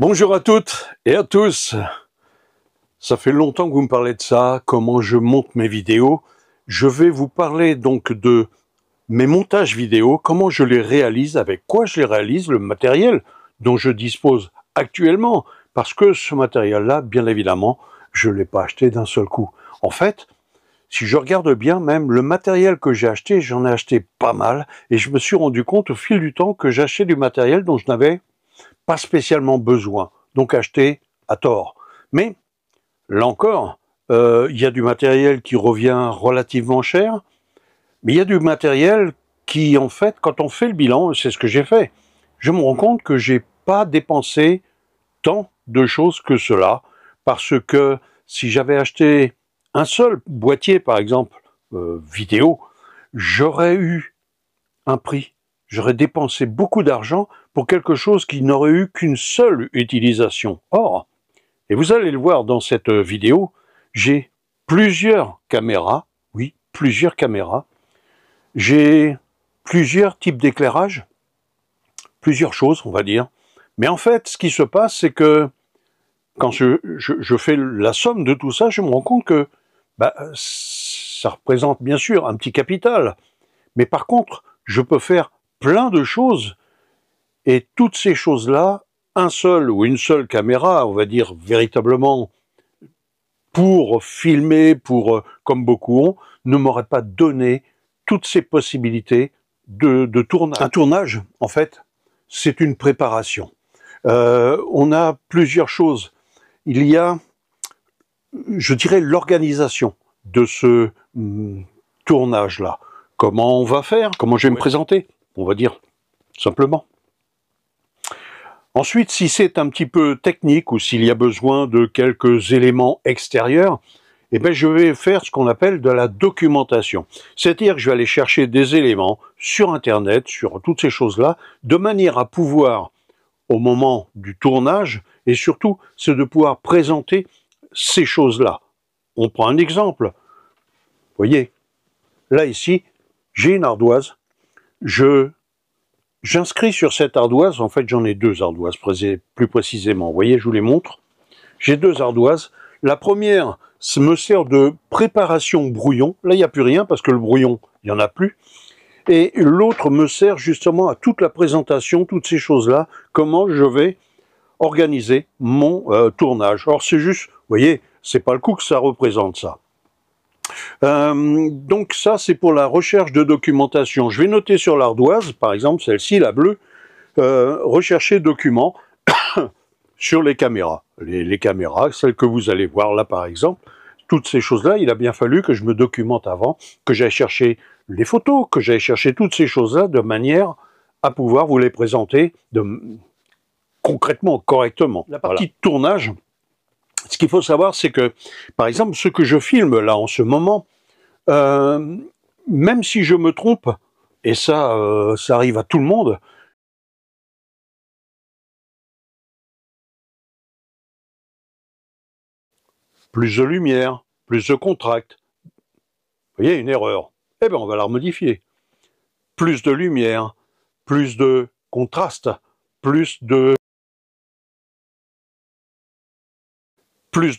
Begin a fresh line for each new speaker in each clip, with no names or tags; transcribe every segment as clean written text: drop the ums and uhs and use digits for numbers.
Bonjour à toutes et à tous. Ça fait longtemps que vous me parlez de ça, comment je monte mes vidéos. Je vais vous parler donc de mes montages vidéo, comment je les réalise, avec quoi je les réalise, le matériel dont je dispose actuellement. Parce que ce matériel-là, bien évidemment, je ne l'ai pas acheté d'un seul coup. En fait, si je regarde bien, même le matériel que j'ai acheté, j'en ai acheté pas mal. Et je me suis rendu compte au fil du temps que j'achetais du matériel dont je n'avais pas spécialement besoin, donc acheté à tort. Mais là encore, il y a du matériel qui revient relativement cher, mais il y a du matériel qui, en fait, quand on fait le bilan, c'est ce que j'ai fait, je me rends compte que j'ai pas dépensé tant de choses que cela, parce que si j'avais acheté un seul boîtier, par exemple, vidéo, j'aurais eu un prix. J'aurais dépensé beaucoup d'argent pour quelque chose qui n'aurait eu qu'une seule utilisation. Or, et vous allez le voir dans cette vidéo, j'ai plusieurs caméras, oui, plusieurs caméras. J'ai plusieurs types d'éclairage, plusieurs choses, on va dire. Mais en fait, ce qui se passe, c'est que quand je fais la somme de tout ça, je me rends compte que ça représente bien sûr un petit capital. Mais par contre, je peux faire plein de choses, et toutes ces choses-là, un seul ou une seule caméra, on va dire véritablement pour filmer, comme beaucoup ont, ne m'aurait pas donné toutes ces possibilités de tournage. Un tournage, en fait, c'est une préparation. On a plusieurs choses. Il y a, je dirais, l'organisation de ce tournage-là. Comment on va faire? Comment je vais me présenter? On va dire simplement. Ensuite, si c'est un petit peu technique ou s'il y a besoin de quelques éléments extérieurs, eh bien, je vais faire ce qu'on appelle de la documentation. C'est-à-dire que je vais aller chercher des éléments sur Internet, sur toutes ces choses-là, de manière à pouvoir, au moment du tournage, et surtout, c'est de pouvoir présenter ces choses-là. On prend un exemple. Vous voyez, là, ici, j'ai une ardoise. J'inscris sur cette ardoise, en fait j'en ai deux ardoises plus précisément, vous voyez, je vous les montre. J'ai deux ardoises. La première me sert de préparation brouillon, là il n'y a plus rien parce que le brouillon, il n'y en a plus. Et l'autre me sert justement à toute la présentation, toutes ces choses-là, comment je vais organiser mon tournage. Alors c'est juste, vous voyez, c'est pas le coup que ça représente ça. Donc ça, c'est pour la recherche de documentation. Je vais noter sur l'ardoise, par exemple celle-ci, la bleue, rechercher documents sur les caméras. Les caméras, celles que vous allez voir là par exemple, toutes ces choses-là, il a bien fallu que je me documente avant, que j'aille chercher les photos, que j'aille chercher toutes ces choses-là de manière à pouvoir vous les présenter concrètement, correctement. La partie de tournage, ce qu'il faut savoir, c'est que, par exemple, ce que je filme là en ce moment, même si je me trompe, et ça arrive à tout le monde, plus de lumière, plus de contraste, vous voyez, une erreur, eh bien on va la remodifier. Plus de lumière, plus de contraste, plus de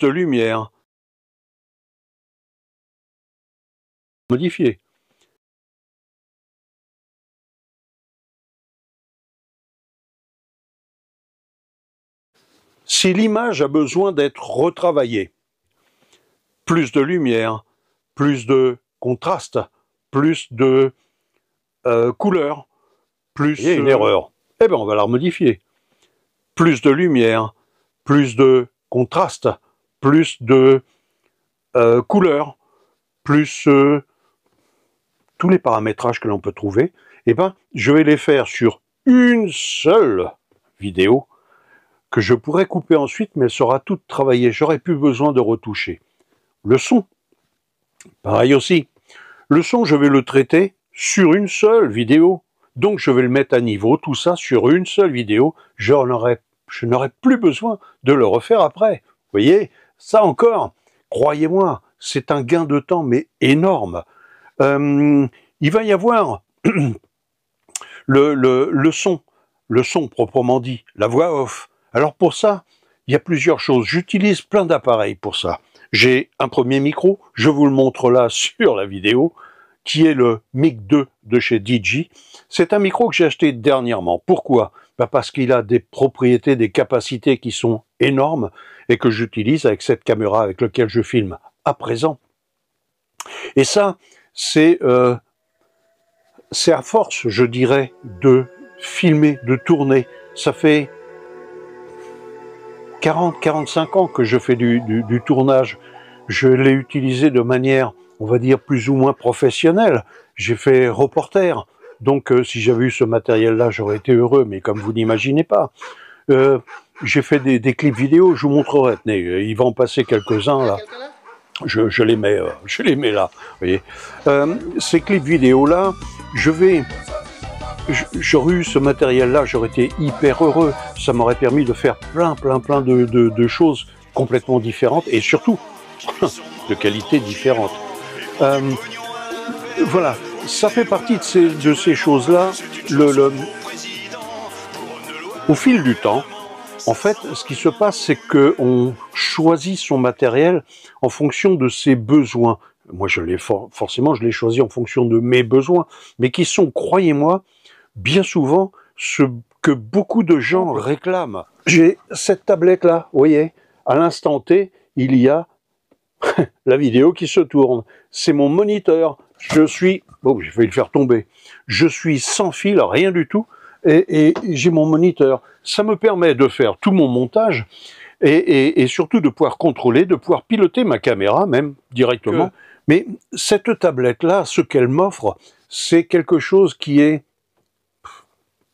lumière, modifier. Si l'image a besoin d'être retravaillée, plus de lumière, plus de contraste, plus de couleur, plus une erreur, eh bien on va la remodifier. Plus de lumière, plus de contraste, plus de couleur, plus tous les paramétrages que l'on peut trouver, eh ben, je vais les faire sur une seule vidéo que je pourrais couper ensuite, mais elle sera toute travaillée. J'aurai plus besoin de retoucher. Le son, pareil aussi. Le son, je vais le traiter sur une seule vidéo. Donc, je vais le mettre à niveau, tout ça sur une seule vidéo. Je n'aurai plus besoin de le refaire après. Vous voyez, ça encore, croyez-moi, c'est un gain de temps, mais énorme. Il va y avoir le son proprement dit, la voix off, Alors pour ça, il y a plusieurs choses. J'utilise plein d'appareils pour ça. J'ai un premier micro, je vous le montre là sur la vidéo, qui est le Mic 2 de chez DJI. C'est un micro que j'ai acheté dernièrement. Pourquoi? Parce qu'il a des propriétés, des capacités qui sont énormes et que j'utilise avec cette caméra avec laquelle je filme à présent. Et ça, c'est à force, je dirais, de filmer, de tourner. Ça fait 40-45 ans que je fais du tournage. Je l'ai utilisé de manière, on va dire, plus ou moins professionnelle. J'ai fait reporter. Donc, si j'avais eu ce matériel-là, j'aurais été heureux, mais comme vous n'imaginez pas. J'ai fait des clips vidéo, je vous montrerai. Tenez, il va en passer quelques-uns, là. Je les mets là, vous voyez. Ces clips vidéo-là, j'aurais eu ce matériel-là, j'aurais été hyper heureux. Ça m'aurait permis de faire plein de choses complètement différentes et surtout de qualité différente. Voilà, ça fait partie de ces choses-là. Au fil du temps, en fait, ce qui se passe, c'est qu'on choisit son matériel en fonction de ses besoins. Moi, forcément, je l'ai choisi en fonction de mes besoins, mais qui sont, croyez-moi, bien souvent, ce que beaucoup de gens réclament. J'ai cette tablette-là, vous voyez, à l'instant T, il y a la vidéo qui se tourne. C'est mon moniteur. Bon, j'ai failli le faire tomber. Je suis sans fil, rien du tout, et j'ai mon moniteur. Ça me permet de faire tout mon montage et surtout de pouvoir contrôler, de pouvoir piloter ma caméra même directement. Mais cette tablette-là, ce qu'elle m'offre, c'est quelque chose qui est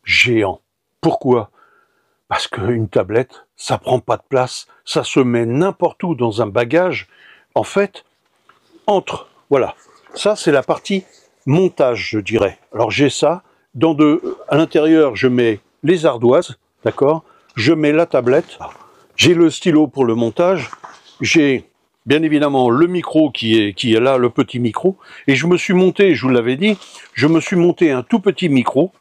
géant. Pourquoi? Parce qu'une tablette, ça prend pas de place, ça se met n'importe où dans un bagage. En fait, voilà. Ça, c'est la partie montage, je dirais. Alors j'ai ça. À l'intérieur, je mets les ardoises, d'accord? Je mets la tablette. J'ai le stylo pour le montage. J'ai bien évidemment le micro qui est là, le petit micro. Et je me suis monté, je vous l'avais dit, je me suis monté un tout petit micro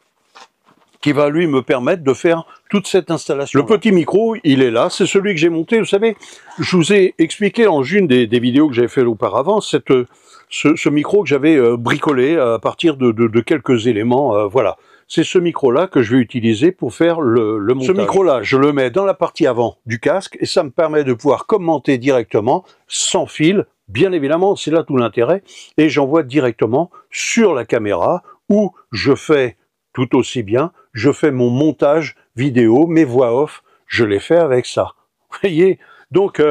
qui va lui me permettre de faire toute cette installation. Le petit micro, il est là, c'est celui que j'ai monté. Vous savez, je vous ai expliqué dans une des vidéos que j'avais fait auparavant, ce micro que j'avais bricolé à partir de quelques éléments. Voilà, c'est ce micro-là que je vais utiliser pour faire le montage. Ce micro-là, je le mets dans la partie avant du casque et ça me permet de pouvoir commenter directement, sans fil, bien évidemment, c'est là tout l'intérêt, et j'envoie directement sur la caméra où je fais tout aussi bien, je fais mon montage vidéo, mes voix off, je les fais avec ça. Vous voyez? Donc,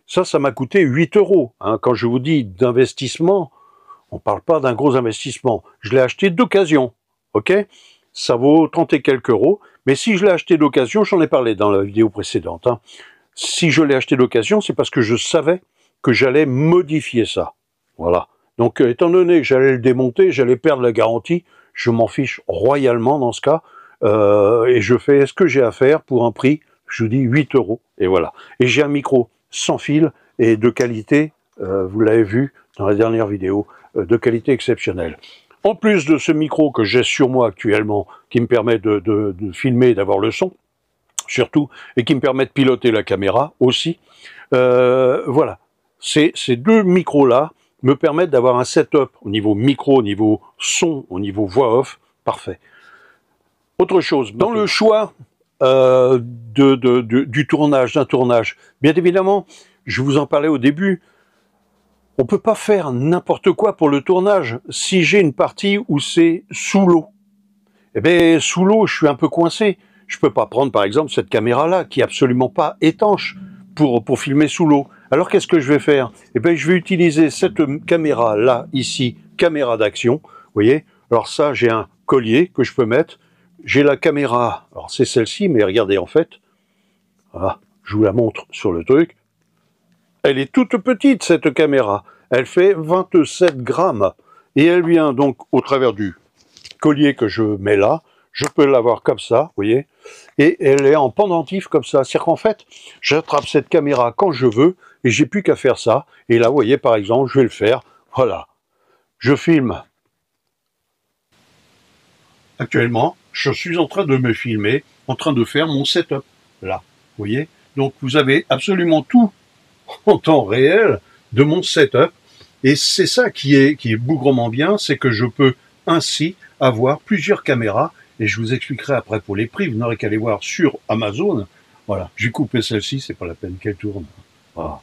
ça m'a coûté 8 €. Hein. Quand je vous dis d'investissement, on ne parle pas d'un gros investissement. Je l'ai acheté d'occasion, ok? Ça vaut 30 et quelques euros, mais si je l'ai acheté d'occasion, j'en ai parlé dans la vidéo précédente, hein. Si je l'ai acheté d'occasion, c'est parce que je savais que j'allais modifier ça. Voilà. Donc, étant donné que j'allais le démonter, j'allais perdre la garantie, je m'en fiche royalement dans ce cas, et je fais ce que j'ai à faire pour un prix, je vous dis 8 €, et voilà. Et j'ai un micro sans fil et de qualité, vous l'avez vu dans la dernière vidéo, de qualité exceptionnelle. En plus de ce micro que j'ai sur moi actuellement, qui me permet de filmer et d'avoir le son, surtout, et qui me permet de piloter la caméra aussi, voilà. Ces deux micros-là me permettent d'avoir un setup au niveau micro, au niveau son, au niveau voix off, parfait. Autre chose, dans le choix du tournage, d'un tournage, bien évidemment, je vous en parlais au début, on ne peut pas faire n'importe quoi pour le tournage. Si j'ai une partie où c'est sous l'eau, eh bien, sous l'eau, je suis un peu coincé. Je ne peux pas prendre, par exemple, cette caméra-là, qui est absolument pas étanche, pour filmer sous l'eau. Alors, qu'est-ce que je vais faire? Eh bien, je vais utiliser cette caméra-là, ici, caméra d'action. Vous voyez? Alors ça, j'ai un collier que je peux mettre. J'ai la caméra, alors c'est celle-ci, mais regardez, en fait, voilà, je vous la montre sur le truc. Elle est toute petite, cette caméra. Elle fait 27 grammes. Et elle vient donc au travers du collier que je mets là. Je peux l'avoir comme ça, vous voyez. Et elle est en pendentif comme ça. C'est-à-dire qu'en fait, j'attrape cette caméra quand je veux et j'ai plus qu'à faire ça. Et là, vous voyez, par exemple, je vais le faire. Voilà. Je filme. Actuellement, je suis en train de me filmer, en train de faire mon setup. Là. voyez. Donc vous avez absolument tout en temps réel de mon setup. Et c'est ça qui est bougrement bien, c'est que je peux ainsi avoir plusieurs caméras. Et je vous expliquerai après pour les prix, vous n'aurez qu'à aller voir sur Amazon. Voilà, j'ai coupé celle-ci, c'est pas la peine qu'elle tourne. Voilà.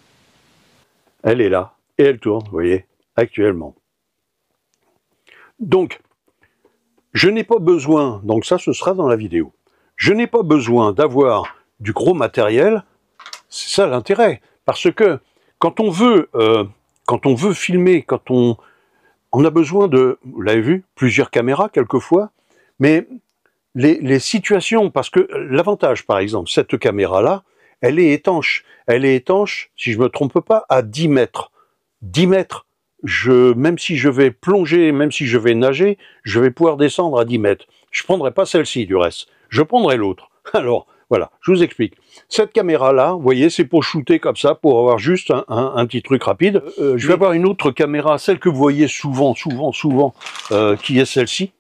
Elle est là, et elle tourne, vous voyez, actuellement. Donc, je n'ai pas besoin, donc ça ce sera dans la vidéo, je n'ai pas besoin d'avoir du gros matériel, c'est ça l'intérêt, parce que quand on veut filmer, quand on a besoin de, vous l'avez vu, plusieurs caméras quelquefois, mais les situations, parce que l'avantage par exemple, cette caméra-là, elle est étanche, si je ne me trompe pas, à 10 mètres. 10 mètres, même si je vais plonger, même si je vais nager, je vais pouvoir descendre à 10 mètres. Je ne prendrai pas celle-ci du reste, je prendrai l'autre. Alors, voilà, je vous explique. Cette caméra-là, vous voyez, c'est pour shooter comme ça, pour avoir juste un petit truc rapide. Je vais avoir une autre caméra, celle que vous voyez souvent, qui est celle-ci.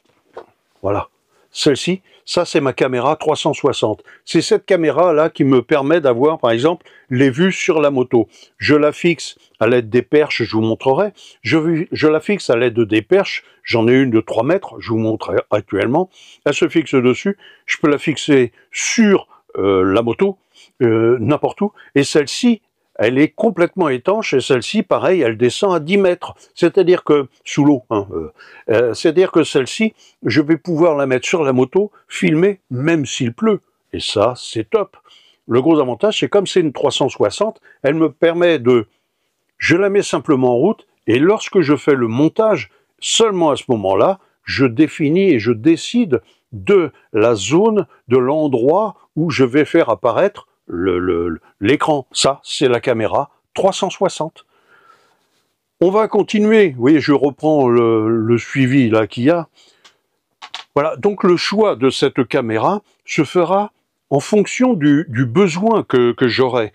Voilà, celle-ci, ça c'est ma caméra 360. C'est cette caméra-là qui me permet d'avoir, par exemple, les vues sur la moto. Je la fixe à l'aide des perches, je vous montrerai. Je la fixe à l'aide des perches, j'en ai une de 3 mètres, je vous montre actuellement. Elle se fixe dessus, je peux la fixer sur la moto, n'importe où. Et celle-ci, elle est complètement étanche, et celle-ci, pareil, elle descend à 10 mètres. C'est-à-dire que, sous l'eau, hein, c'est-à-dire que celle-ci, je vais pouvoir la mettre sur la moto, filmer, même s'il pleut. Et ça, c'est top. Le gros avantage, c'est comme c'est une 360, elle me permet de... Je la mets simplement en route, et lorsque je fais le montage, seulement à ce moment-là, je définis et je décide de la zone, de l'endroit où je vais faire apparaître l'écran. Ça, c'est la caméra 360. On va continuer. Vous voyez, je reprends le suivi là qu'il y a. Voilà, donc le choix de cette caméra se fera en fonction du besoin que j'aurai.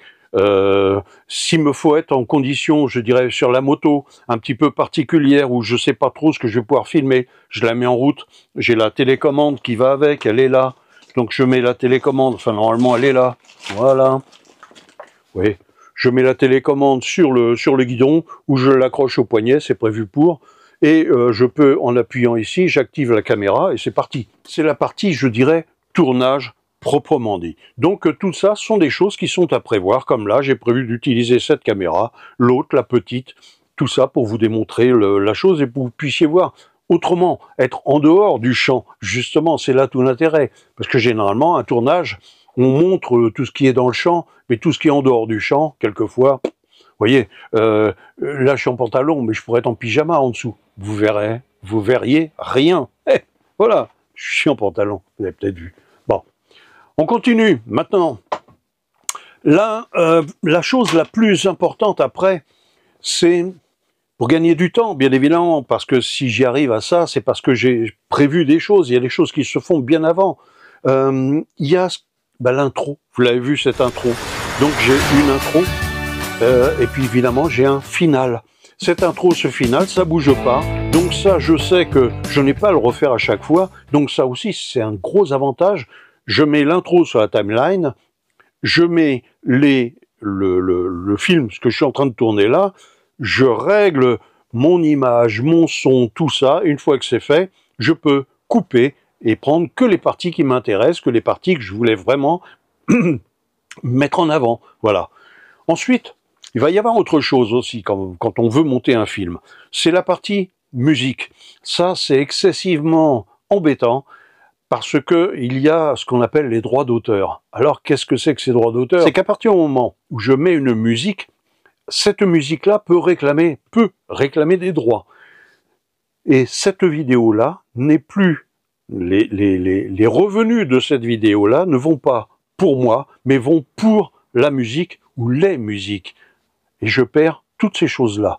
S'il me faut être en condition, je dirais, sur la moto, un petit peu particulière, où je ne sais pas trop ce que je vais pouvoir filmer, je la mets en route, j'ai la télécommande qui va avec, elle est là, donc je mets la télécommande, enfin normalement elle est là, voilà. Oui, je mets la télécommande sur le guidon, ou je l'accroche au poignet, c'est prévu pour, et je peux, en appuyant ici, j'active la caméra, et c'est parti. C'est la partie, je dirais, tournage, proprement dit. Donc tout ça sont des choses qui sont à prévoir, comme là j'ai prévu d'utiliser cette caméra, l'autre, la petite, tout ça pour vous démontrer la chose et pour que vous puissiez voir autrement, être en dehors du champ. Justement, c'est là tout l'intérêt, parce que généralement un tournage, on montre tout ce qui est dans le champ, mais tout ce qui est en dehors du champ, quelquefois, vous voyez, là je suis en pantalon, mais je pourrais être en pyjama en dessous. Vous verriez rien. Voilà, je suis en pantalon, vous avez peut-être vu. Bon. On continue, maintenant. Là, la chose la plus importante après, c'est pour gagner du temps, bien évidemment, parce que si j'y arrive à ça, c'est parce que j'ai prévu des choses, il y a des choses qui se font bien avant. Il y a l'intro, vous l'avez vu cette intro. Donc j'ai une intro, et puis évidemment j'ai un final. Cette intro, ce final, ça bouge pas. Donc ça, je sais que je n'ai pas à le refaire à chaque fois. Donc ça aussi, c'est un gros avantage. Je mets l'intro sur la timeline, je mets le film, ce que je suis en train de tourner là, je règle mon image, mon son, tout ça. Une fois que c'est fait, je peux couper et prendre que les parties qui m'intéressent, que les parties que je voulais vraiment mettre en avant. Voilà. Ensuite, il va y avoir autre chose aussi quand on veut monter un film. C'est la partie musique. Ça, c'est excessivement embêtant, parce que il y a ce qu'on appelle les droits d'auteur. Alors, qu'est-ce que c'est que ces droits d'auteur? C'est qu'à partir du moment où je mets une musique, cette musique-là peut réclamer des droits. Et cette vidéo-là n'est plus... Les revenus de cette vidéo-là ne vont pas pour moi, mais vont pour la musique ou les musiques. Et je perds toutes ces choses-là.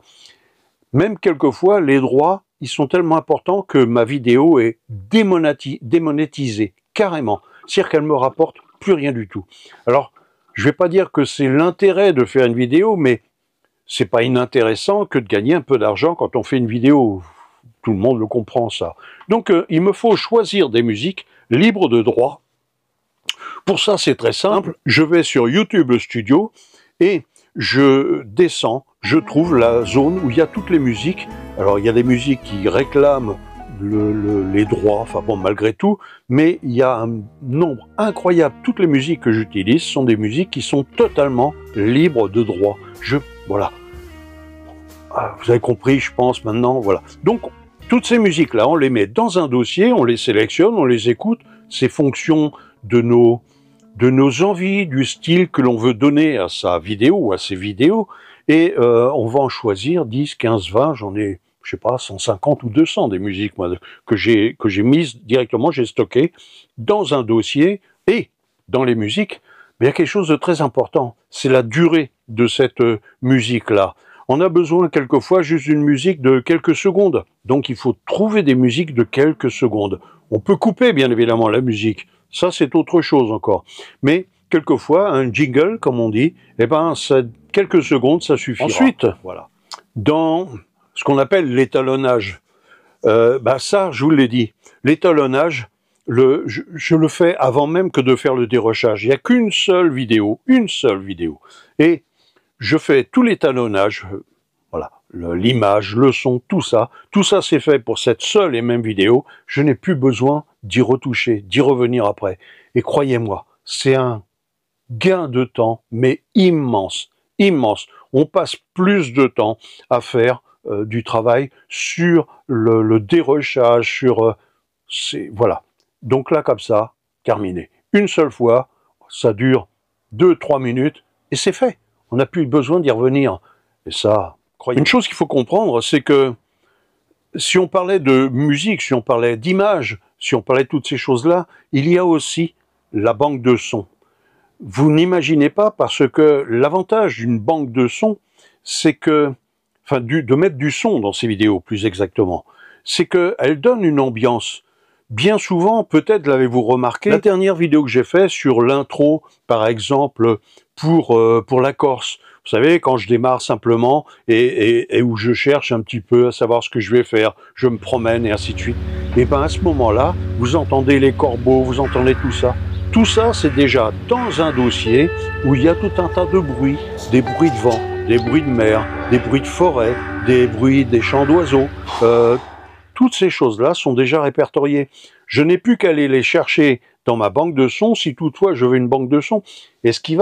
Même quelquefois, les droits, ils sont tellement importants que ma vidéo est démonétisée, carrément. C'est-à-dire qu'elle me rapporte plus rien du tout. Alors, je ne vais pas dire que c'est l'intérêt de faire une vidéo, mais c'est pas inintéressant que de gagner un peu d'argent quand on fait une vidéo. Tout le monde le comprend, ça. Donc, il me faut choisir des musiques libres de droit Pour ça, c'est très simple. Je vais sur YouTube Studio et je descends, je trouve la zone où il y a toutes les musiques. Alors, il y a des musiques qui réclament les droits, enfin bon, malgré tout, mais il y a un nombre incroyable. Toutes les musiques que j'utilise sont des musiques qui sont totalement libres de droit. Voilà. Vous avez compris, je pense, maintenant, voilà. Donc, toutes ces musiques-là, on les met dans un dossier, on les sélectionne, on les écoute. C'est fonction de nos envies, du style que l'on veut donner à sa vidéo ou à ses vidéos. Et on va en choisir 10, 15, 20, j'en ai, je sais pas, 150 ou 200 des musiques moi, que j'ai mises directement, j'ai stocké dans un dossier. Et dans les musiques, il y a quelque chose de très important, c'est la durée de cette musique-là. On a besoin quelquefois juste d'une musique de quelques secondes. Donc il faut trouver des musiques de quelques secondes. On peut couper bien évidemment la musique. Ça c'est autre chose encore. Mais quelquefois un jingle comme on dit, eh ben quelques secondes ça suffira. Ensuite, voilà, dans ce qu'on appelle l'étalonnage, ça je vous l'ai dit, l'étalonnage, je le fais avant même que de faire le dérochage. Il n'y a qu'une seule vidéo, et je fais tout l'étalonnage, voilà, l'image, le son, tout ça c'est fait pour cette seule et même vidéo. Je n'ai plus besoin d'y retoucher, d'y revenir après. Et croyez-moi, c'est un gain de temps, mais immense, immense. On passe plus de temps à faire du travail sur le dérochage, sur... voilà. Donc là, comme ça, terminé. Une seule fois, ça dure 2-3 minutes, et c'est fait. On n'a plus besoin d'y revenir. Et ça, croyez-moi. Une chose qu'il faut comprendre, c'est que si on parlait de musique, si on parlait d'image, si on parlait de toutes ces choses-là, il y a aussi la banque de sons. Vous n'imaginez pas, parce que l'avantage d'une banque de sons, c'est que, enfin, de mettre du son dans ces vidéos, plus exactement, c'est qu'elle donne une ambiance. Bien souvent, peut-être l'avez-vous remarqué, la dernière vidéo que j'ai faite sur l'intro, par exemple, pour la Corse. Vous savez, quand je démarre simplement et où je cherche un petit peu à savoir ce que je vais faire, je me promène et ainsi de suite. Et bien à ce moment-là, vous entendez les corbeaux, vous entendez tout ça. Tout ça, c'est déjà dans un dossier où il y a tout un tas de bruits, des bruits de vent, des bruits de mer, des bruits de forêt, des bruits des chants d'oiseaux. Toutes ces choses-là sont déjà répertoriées. Je n'ai plus qu'à aller les chercher dans ma banque de sons, si toutefois je veux une banque de sons. Et ce qu'il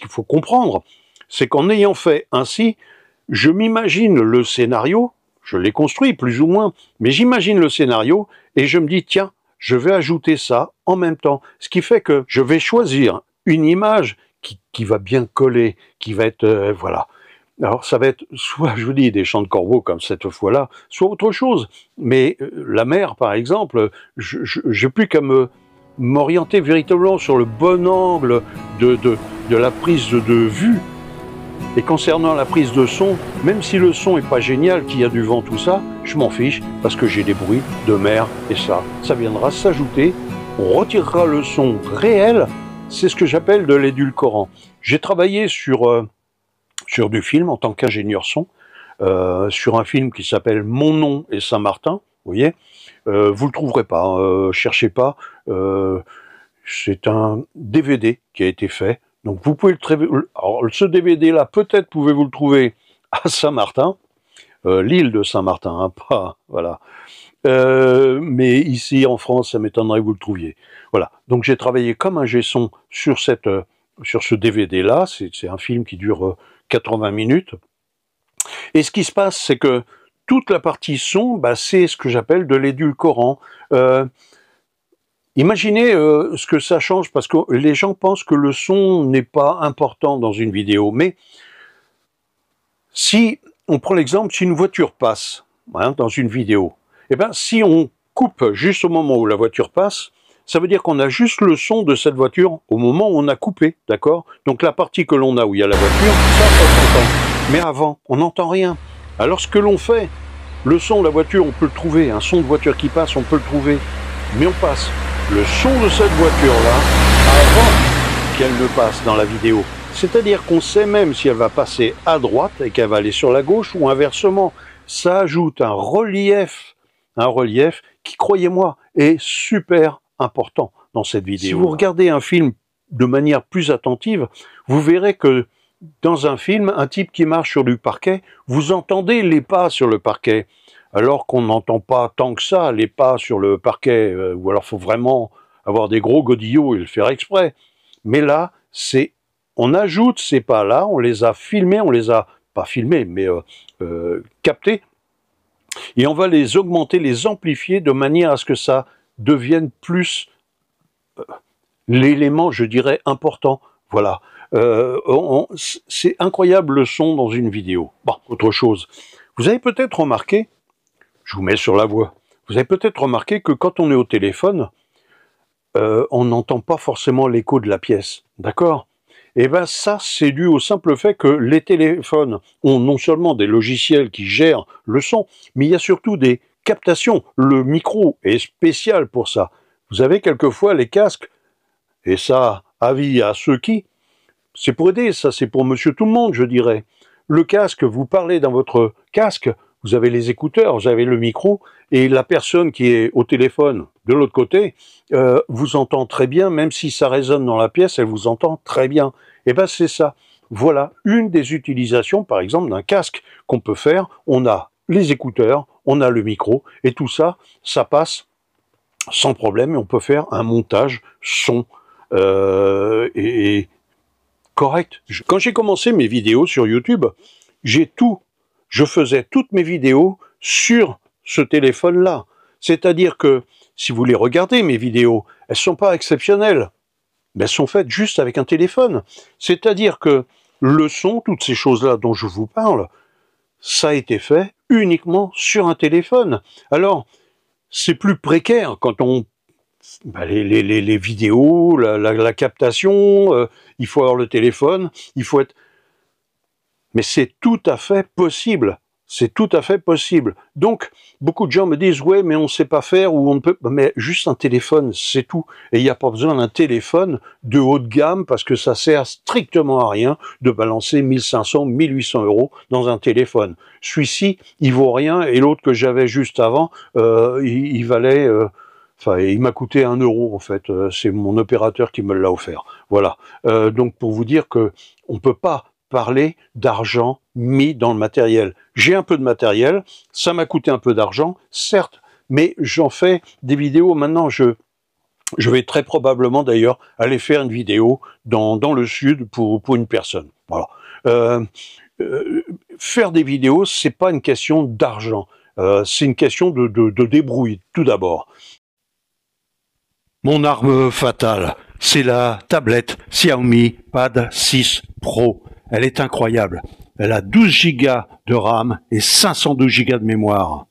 faut comprendre, c'est qu'en ayant fait ainsi, je m'imagine le scénario, je l'ai construit plus ou moins, mais j'imagine le scénario et je me dis, tiens, je vais ajouter ça en même temps. Ce qui fait que je vais choisir une image qui va bien coller, qui va être... voilà. Alors ça va être soit, je vous dis, des chants de corbeaux comme cette fois-là, soit autre chose. Mais la mer, par exemple, j'ai plus qu'à m'orienter véritablement sur le bon angle de la prise de vue. Et concernant la prise de son, même si le son est pas génial, qu'il y a du vent, tout ça, je m'en fiche parce que j'ai des bruits de mer et ça viendra s'ajouter. On retirera le son réel, c'est ce que j'appelle de l'édulcorant. J'ai travaillé sur du film en tant qu'ingénieur son, sur un film qui s'appelle Mon nom est Saint-Martin, vous voyez, vous le trouverez pas, cherchez pas, c'est un DVD qui a été fait, donc vous pouvez le trouver, alors ce DVD-là, peut-être pouvez-vous le trouver à Saint-Martin, l'île de Saint-Martin, hein, pas, voilà, mais ici en France, ça m'étonnerait que vous le trouviez, voilà, donc j'ai travaillé comme ingé son sur ce DVD-là, c'est un film qui dure 80 minutes. Et ce qui se passe, c'est que toute la partie son, c'est ce que j'appelle de l'édulcorant. Imaginez ce que ça change, parce que les gens pensent que le son n'est pas important dans une vidéo. Mais si on prend l'exemple, si une voiture passe dans une vidéo, et si on coupe juste au moment où la voiture passe, ça veut dire qu'on a juste le son de cette voiture au moment où on a coupé, d'accord? Donc la partie que l'on a où il y a la voiture, ça s'entend. Mais avant, on n'entend rien. Alors ce que l'on fait, le son de la voiture, on peut le trouver. Un son de voiture qui passe, on peut le trouver. Mais on passe le son de cette voiture-là avant qu'elle ne passe dans la vidéo. C'est-à-dire qu'on sait même si elle va passer à droite et qu'elle va aller sur la gauche ou inversement. Ça ajoute un relief qui, croyez-moi, est super important dans cette vidéo. Si vous regardez un film de manière plus attentive, vous verrez que dans un film, un type qui marche sur du parquet, vous entendez les pas sur le parquet, alors qu'on n'entend pas tant que ça les pas sur le parquet, ou alors il faut vraiment avoir des gros godillots et le faire exprès. Mais là, on ajoute ces pas-là, on les a filmés, on les a pas filmés, mais captés, et on va les augmenter, les amplifier de manière à ce que ça devienne plus l'élément, je dirais, important. Voilà. C'est incroyable le son dans une vidéo. Bon, autre chose. Vous avez peut-être remarqué, je vous mets sur la voie, vous avez peut-être remarqué que quand on est au téléphone, on n'entend pas forcément l'écho de la pièce. D'accord ? Et bien ça, c'est dû au simple fait que les téléphones ont non seulement des logiciels qui gèrent le son, mais il y a surtout des captations. Le micro est spécial pour ça. Vous avez quelquefois les casques, et ça, avis à ceux qui, c'est pour aider, ça c'est pour monsieur tout le monde, je dirais. Le casque, vous parlez dans votre casque, vous avez les écouteurs, vous avez le micro, et la personne qui est au téléphone de l'autre côté vous entend très bien, même si ça résonne dans la pièce, elle vous entend très bien. Et bien c'est ça. Voilà une des utilisations, par exemple, d'un casque qu'on peut faire. On a les écouteurs, on a le micro, et tout ça, ça passe sans problème, et on peut faire un montage son et correct. Quand j'ai commencé mes vidéos sur YouTube, je faisais toutes mes vidéos sur ce téléphone-là. C'est-à-dire que, si vous les regardez, mes vidéos, elles ne sont pas exceptionnelles. Mais elles sont faites juste avec un téléphone. C'est-à-dire que le son, toutes ces choses-là dont je vous parle, ça a été fait uniquement sur un téléphone. Alors, c'est plus précaire quand on... les vidéos, la captation, il faut avoir le téléphone, il faut être... Mais c'est tout à fait possible. C'est tout à fait possible. Donc, beaucoup de gens me disent « Ouais, mais on ne sait pas faire ou on ne peut... » Mais juste un téléphone, c'est tout. Et il n'y a pas besoin d'un téléphone de haut de gamme parce que ça sert strictement à rien de balancer 1500, 1800 € dans un téléphone. Celui-ci, il vaut rien et l'autre que j'avais juste avant, il valait... Enfin, il m'a coûté 1 € en fait. C'est mon opérateur qui me l'a offert. Voilà. Donc, pour vous dire que on ne peut pas parler d'argent mis dans le matériel. J'ai un peu de matériel, ça m'a coûté un peu d'argent, certes, mais j'en fais des vidéos. Maintenant, je vais très probablement d'ailleurs aller faire une vidéo dans le sud pour une personne. Voilà. Faire des vidéos, c'est pas une question d'argent, c'est une question de débrouille, tout d'abord. Mon arme fatale, c'est la tablette Xiaomi Pad 6 Pro. Elle est incroyable. Elle a 12 Go de RAM et 512 Go de mémoire.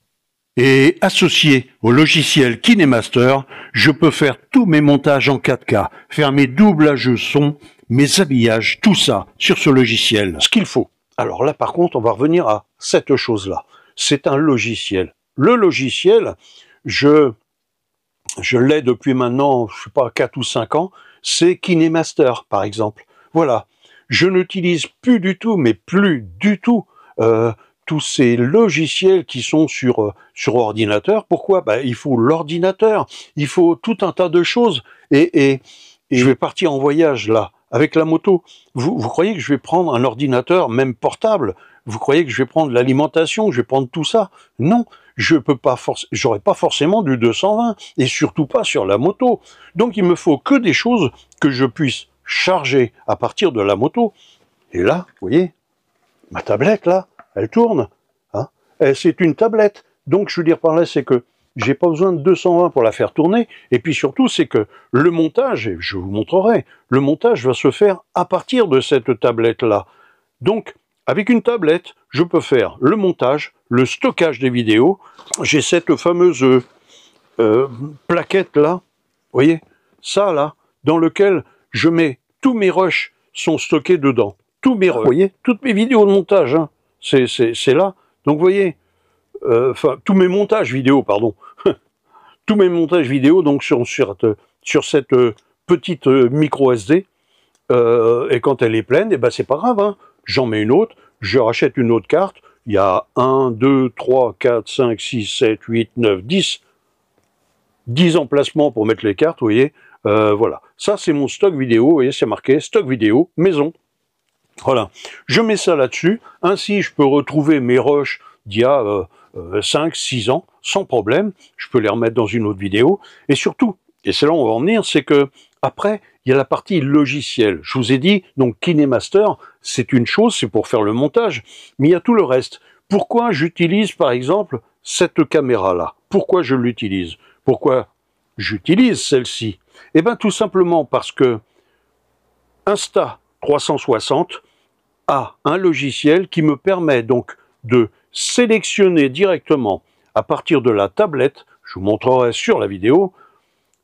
Et associé au logiciel KineMaster, je peux faire tous mes montages en 4K, faire mes doublages son, mes habillages, tout ça sur ce logiciel. Ce qu'il faut. Alors là, par contre, on va revenir à cette chose-là. C'est un logiciel. Le logiciel, je l'ai depuis maintenant, je sais pas, 4 ou 5 ans, c'est KineMaster, par exemple. Voilà. Je n'utilise plus du tout, mais plus du tout, tous ces logiciels qui sont sur ordinateur. Pourquoi ? Il faut l'ordinateur, il faut tout un tas de choses. Et je vais partir en voyage, là, avec la moto. Vous croyez que je vais prendre un ordinateur, même portable ? Vous croyez que je vais prendre l'alimentation, que je vais prendre tout ça ? Non, je peux pas j'aurais pas forcément du 220, et surtout pas sur la moto. Donc il me faut que des choses que je puisse charger à partir de la moto. Et là, vous voyez, ma tablette, là, elle tourne. Hein, c'est une tablette. Donc, je veux dire par là, c'est que j'ai pas besoin de 220 pour la faire tourner. Et puis surtout, c'est que le montage, et je vous montrerai, le montage va se faire à partir de cette tablette-là. Donc, avec une tablette, je peux faire le montage, le stockage des vidéos. J'ai cette fameuse plaquette-là, vous voyez, ça, là, dans lequel je mets tous mes rushs sont stockés dedans. Tous mes rushs, vous voyez, toutes mes vidéos de montage, hein, c'est là. Donc, vous voyez, tous mes montages vidéo, pardon. Tous mes montages vidéo, donc, sur cette petite micro SD. Et quand elle est pleine, c'est pas grave, hein. J'en mets une autre, je rachète une autre carte. Il y a 1, 2, 3, 4, 5, 6, 7, 8, 9, 10 10 emplacements pour mettre les cartes, vous voyez. Voilà, ça c'est mon stock vidéo, vous voyez, c'est marqué stock vidéo, maison. Voilà, je mets ça là-dessus, ainsi je peux retrouver mes rushs d'il y a 5-6 ans, sans problème, je peux les remettre dans une autre vidéo, et surtout, et c'est là où on va en venir, c'est que après, il y a la partie logicielle. Je vous ai dit, donc KineMaster, c'est une chose, c'est pour faire le montage, mais il y a tout le reste. Pourquoi j'utilise par exemple cette caméra-là? Pourquoi je l'utilise? Pourquoi j'utilise celle-ci? Eh bien tout simplement parce que Insta360 a un logiciel qui me permet donc de sélectionner directement à partir de la tablette, je vous montrerai sur la vidéo,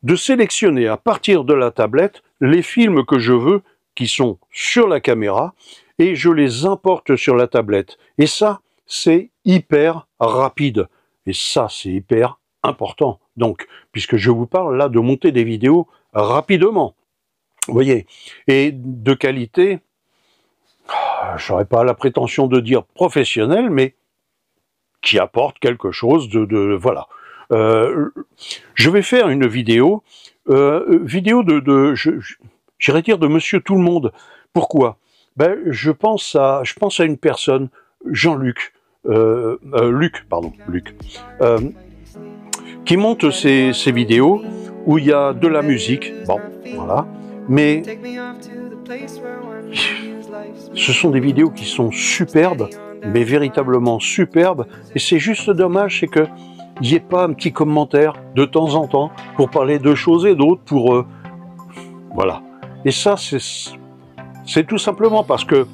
de sélectionner à partir de la tablette les films que je veux qui sont sur la caméra et je les importe sur la tablette. Et ça, c'est hyper rapide. Et ça, c'est hyper important. Donc, puisque je vous parle là de monter des vidéos rapidement. Vous voyez, et de qualité, je n'aurais pas la prétention de dire professionnelle, mais qui apporte quelque chose voilà. Je vais faire une vidéo, j'irais dire de Monsieur Tout le Monde. Pourquoi? Ben, je pense à une personne, Jean-Luc, Luc, qui monte ses vidéos où il y a de la musique, bon, voilà, mais ce sont des vidéos qui sont superbes, mais véritablement superbes, et c'est juste dommage, c'est que il n'y ait pas un petit commentaire de temps en temps pour parler de choses et d'autres, pour voilà. Et ça, c'est tout simplement parce que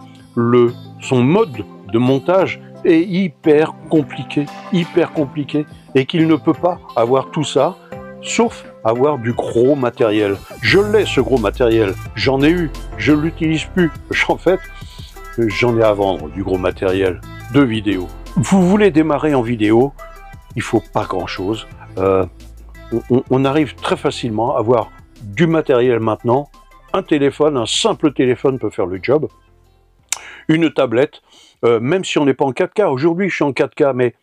son mode de montage est hyper compliqué, et qu'il ne peut pas avoir tout ça, sauf avoir du gros matériel. Je l'ai, ce gros matériel, j'en ai eu, je ne l'utilise plus. En fait, j'en ai à vendre du gros matériel de vidéo. Vous voulez démarrer en vidéo, il ne faut pas grand-chose. On arrive très facilement à avoir du matériel maintenant. Un téléphone, un simple téléphone peut faire le job. Une tablette, même si on n'est pas en 4K. Aujourd'hui, je suis en 4K, mais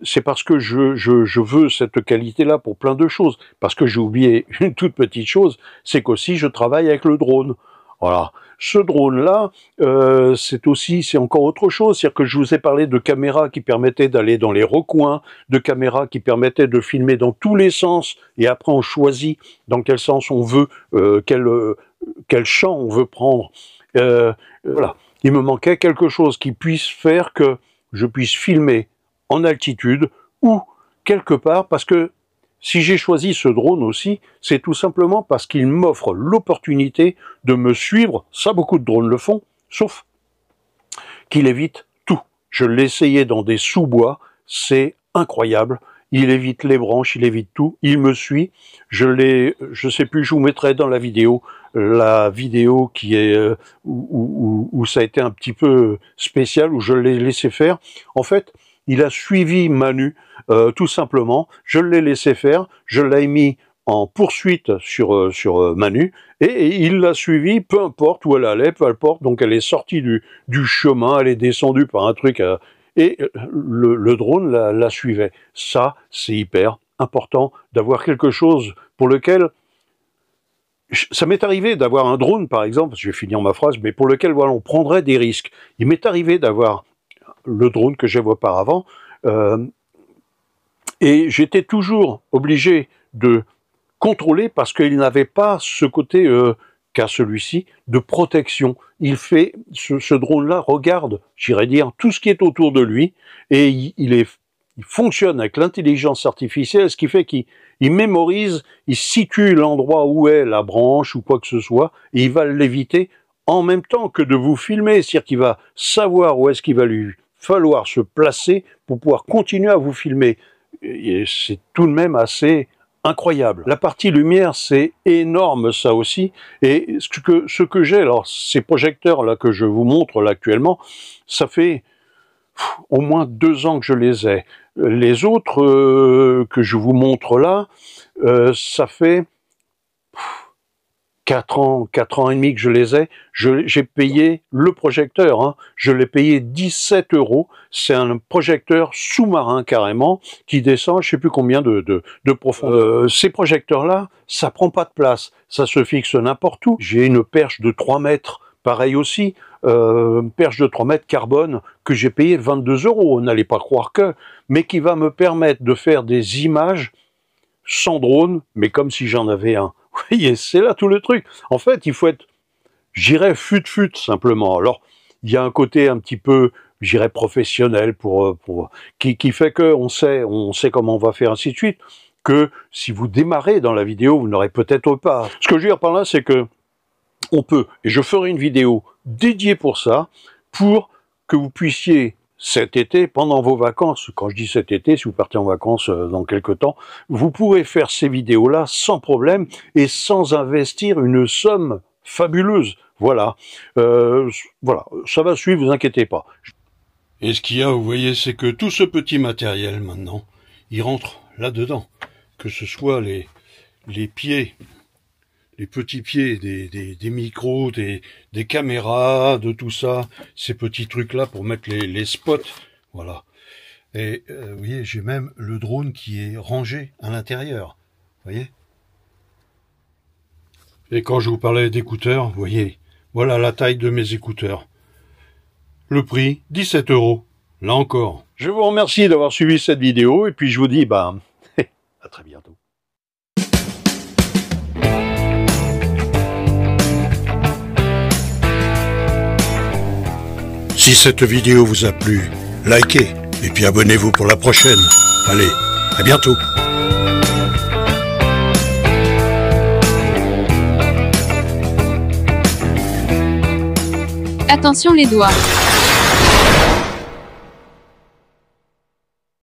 c'est parce que je veux cette qualité-là pour plein de choses. Parce que j'ai oublié une toute petite chose, c'est qu'aussi je travaille avec le drone. Voilà. Ce drone-là, c'est encore autre chose. C'est-à-dire que je vous ai parlé de caméras qui permettaient d'aller dans les recoins, de caméras qui permettaient de filmer dans tous les sens, et après on choisit dans quel sens on veut, quel champ on veut prendre. Voilà. Il me manquait quelque chose qui puisse faire que je puisse filmer en altitude ou quelque part, parce que si j'ai choisi ce drone aussi, c'est tout simplement parce qu'il m'offre l'opportunité de me suivre, ça beaucoup de drones le font, sauf qu'il évite tout. Je l'ai essayé dans des sous-bois, c'est incroyable, il évite les branches, il évite tout, il me suit, je sais plus, je vous mettrai dans la vidéo qui est, où ça a été un petit peu spécial, où je l'ai laissé faire. En fait, il a suivi Manu, tout simplement. Je l'ai laissé faire, je l'ai mis en poursuite sur Manu, et il l'a suivi, peu importe où elle allait, peu importe. Donc elle est sortie du chemin, elle est descendue par un truc, et le drone la suivait. Ça, c'est hyper important d'avoir quelque chose pour lequel... Ça m'est arrivé d'avoir un drone, par exemple, je vais finir ma phrase, mais pour lequel voilà, on prendrait des risques. Il m'est arrivé d'avoir le drone que j'avais auparavant, et j'étais toujours obligé de contrôler parce qu'il n'avait pas ce côté qu'a celui-ci de protection. Ce drone-là regarde, j'irais dire, tout ce qui est autour de lui, et il fonctionne avec l'intelligence artificielle, ce qui fait qu'il mémorise, il situe l'endroit où est la branche ou quoi que ce soit, et il va l'éviter en même temps que de vous filmer, c'est-à-dire qu'il va savoir où est-ce qu'il va lui falloir se placer pour pouvoir continuer à vous filmer. Et c'est tout de même assez incroyable. La partie lumière, c'est énorme ça aussi, et ce que j'ai, alors ces projecteurs là que je vous montre là actuellement, ça fait au moins 2 ans que je les ai. Les autres que je vous montre là, ça fait 4 ans et demi que je les ai, j'ai payé le projecteur, hein. Je l'ai payé 17 €. C'est un projecteur sous-marin carrément, qui descend, je sais plus combien de profondeur. Ces projecteurs-là, ça prend pas de place, ça se fixe n'importe où. J'ai une perche de 3 mètres, pareil aussi, perche de 3 mètres carbone, que j'ai payé 22 €, n'allez pas croire que, mais qui va me permettre de faire des images sans drone, mais comme si j'en avais un. Vous voyez, c'est là tout le truc. En fait, il faut être, j'irais, fut simplement. Alors, il y a un côté un petit peu, j'irais, professionnel qui fait que on sait comment on va faire, ainsi de suite, que si vous démarrez dans la vidéo, vous n'aurez peut-être pas. Ce que je veux dire par là, c'est que on peut, et je ferai une vidéo dédiée pour ça, pour que vous puissiez cet été, pendant vos vacances, quand je dis cet été, si vous partez en vacances dans quelques temps, vous pourrez faire ces vidéos-là sans problème et sans investir une somme fabuleuse. Voilà. Voilà, ça va suivre, vous inquiétez pas. Et ce qu'il y a, vous voyez, c'est que tout ce petit matériel, maintenant, il rentre là-dedans. Que ce soit les pieds, les petits pieds des micros, des caméras, de tout ça, ces petits trucs-là pour mettre les spots, voilà. Et vous voyez, j'ai même le drone qui est rangé à l'intérieur, vous voyez. Et quand je vous parlais d'écouteurs, vous voyez, voilà la taille de mes écouteurs. Le prix, 17 €, là encore. Je vous remercie d'avoir suivi cette vidéo, et puis je vous dis, à très bientôt. Si cette vidéo vous a plu, likez et puis abonnez-vous pour la prochaine. Allez, à bientôt.
Attention les doigts.